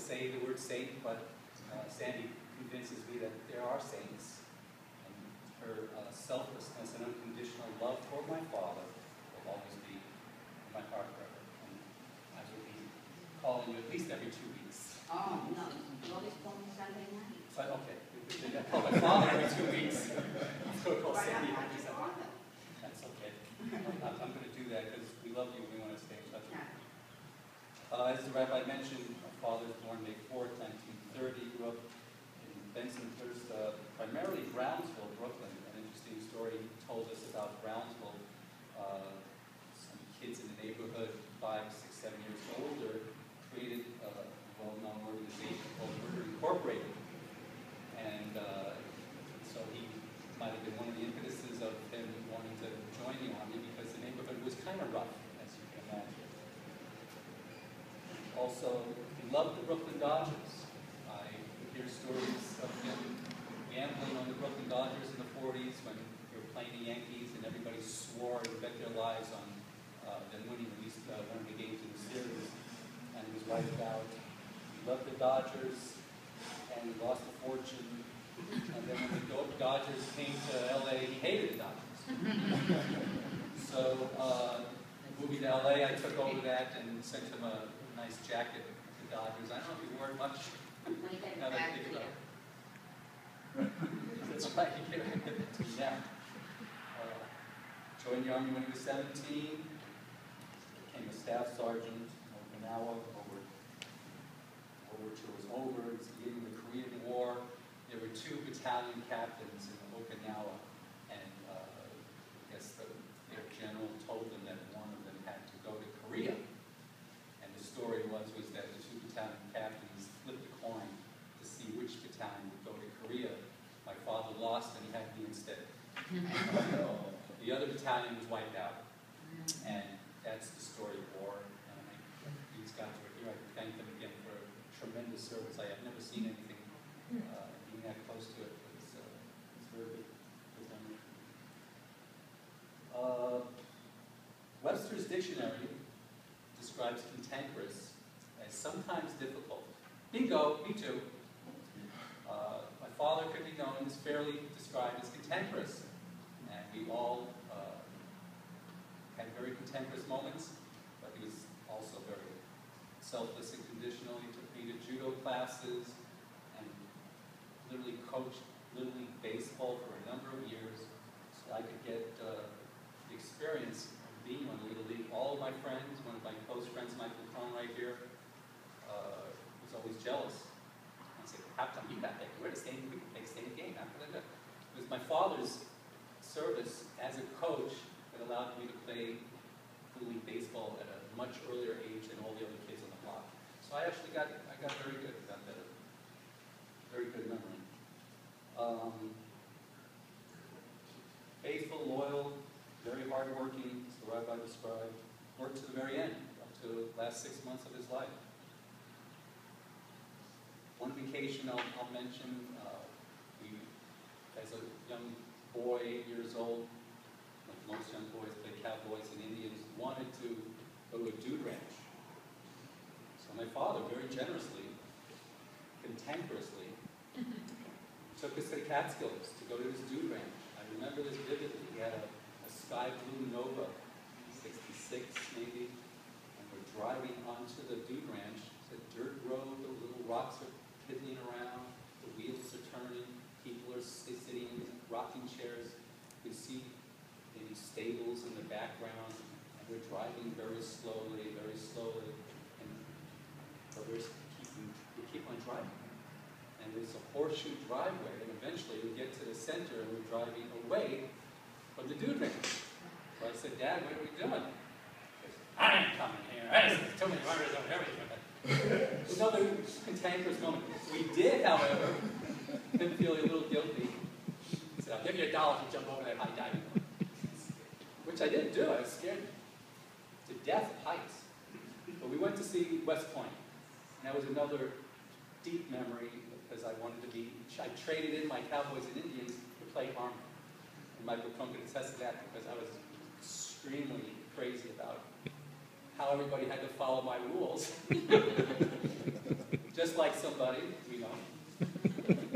say the word saint, but Sandy convinces me that there are saints. And her selflessness and unconditional love for my father will always be in my heart forever. And I will be calling you at least every 2 weeks. Oh, no. You always call me Sunday night. So, okay. I call my father every 2 weeks. I'm going to call Sandy every Sunday. That's okay. I'm going to do that because we love you and we want to stay in touch with you. As the rabbi mentioned, my father was born May 4th, 1930. He grew up in Bensonhurst, primarily Brownsville, Brooklyn. An interesting story he told us about Brownsville. Some kids in the neighborhood, 5, 6, 7 years older, created a well-known organization called Murder Incorporated. And so he might have been one of the impetuses of him wanting to join the army because the neighborhood was kind of rough, as you can imagine. Also, he loved the Brooklyn Dodgers. I hear stories of him gambling on the Brooklyn Dodgers in the 40s when they were playing the Yankees and everybody swore and bet their lives on them winning at least one of the games in the series. And he was right about. He loved the Dodgers and he lost a fortune. And then when the Dodgers came to LA, he hated the Dodgers. So, moving to LA, I took over that and sent him a nice jacket to the Dodgers. I don't know if he wore it much. Now that I think about it. That's right, he gave it to me now. Joined the Army when he was 17. Became a staff sergeant in Okinawa. World War II was over. It was the beginning of the Korean War. There were 2 battalion captains in Okinawa, and I guess their general told them that one of them had to go to Korea. And the story was that the 2 battalion captains flipped a coin to see which battalion would go to Korea. My father lost, and he had me instead. The other battalion was wiped out, and that's the story of war. And these guys were here. I thank them again for tremendous service. I have never seen anything being that close to it. It's very good memory. Webster's dictionary describes cantankerous as sometimes difficult. Bingo, me too. My father could be known as fairly described as cantankerous, and we all had very cantankerous moments, but he was also very selfless and conditional. He took me to judo classes and literally coached Little League baseball for a number of years so I could get the experience of being on Little League. All of my friends, one of my close friends, Michael Crone right here, was always jealous. I said, how come you got that? We're the same, we can play the same game. How could I do it? It was my father's service as a coach that allowed me to play Little League baseball at a much earlier age than all the other kids on the block. So I actually got very good, got that very good memory. Faithful, loyal, very hardworking, as the rabbi described, worked to the very end, up to the last 6 months of his life. One vacation I'll mention, we, as a young boy, 8 years old, like most young boys, played cowboys and Indians, wanted to go to a dude ranch. So my father, very generously, cantankerously, took us to the Catskills to go to this dude ranch. I remember this vividly. He had a sky blue Nova, 66 maybe, and we're driving onto the dude ranch. It's a dirt road, the little rocks are piddling around, the wheels are turning, people are sitting in rocking chairs. You can see maybe stables in the background, and we're driving very slowly, but we keep on driving. And there's a horseshoe driveway, and eventually we get to the center, and we're driving away from the dude ranch. So I said, Dad, what are we doing? He says, I ain't coming here. There's too many runners over here. Another cantankerous moment. We did, however, feel a little guilty. He said, I'll give you $1 to jump over that high diving board. Which I didn't do. I was scared to death of heights. But we went to see West Point. And that was another deep memory because I wanted to be, I traded in my Cowboys and Indians to play Army. And Michael Crone could attest to that because I was extremely crazy about how everybody had to follow my rules. Just just like somebody, we know.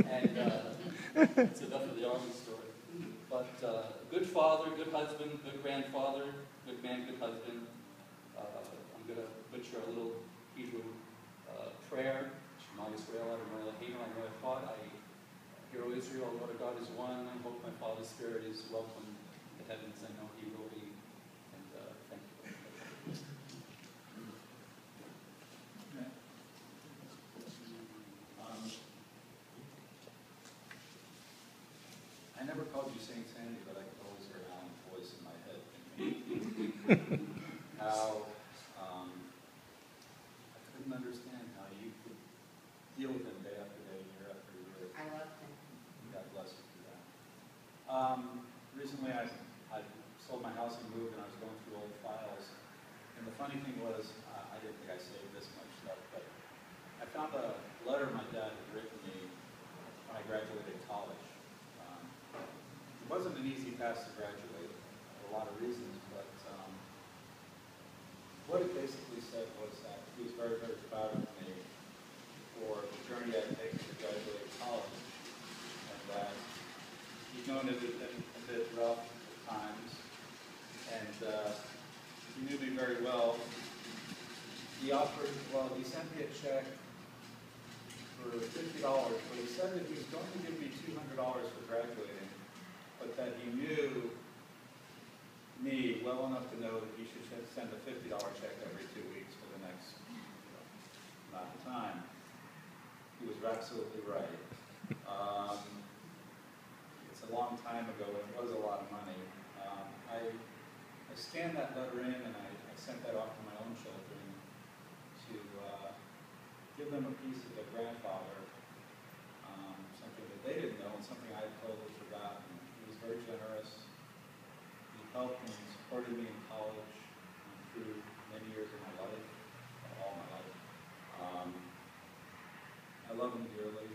And it's enough of the Army story. But good father, good husband, good grandfather, good man, good husband. I'm going to butcher a little Hebrew prayer. Shema Yisrael, Adonai Eloheinu, Adonai Echad. Hear, O Israel, Lord our God is one. I hope my Father's Spirit is welcome in the heavens. I know He will be. And thank you. I never called you Saint Sandy, but I could always hear Alan's voice in my head. How I couldn't understand how you could deal with him day after day, year after year. I loved him. God bless you for that. Recently, I sold my house and moved, and I was going through old files. And the funny thing was, I didn't think I saved this much stuff, but I found a letter my dad had written me when I graduated college. It wasn't an easy path to graduate for a lot of reasons, but what it basically said was that he was very, very proud of me for the journey I'd taken to graduate college, and that he'd known it had been a bit rough at times, and he knew me very well. He sent me a check for $50, but he said that he was going to give me $200 for graduating, but that he knew me well enough to know that he should send a $50 check every 2 weeks for the next amount of time. He was absolutely right. It's a long time ago, and it was a lot of money. I scanned that letter in, and I sent that off to my own children to give them a piece of their grandfather, something that they didn't know and something I had totally forgotten. He was very generous. He helped and supported me in college through many years of my life, all my life. I love him dearly.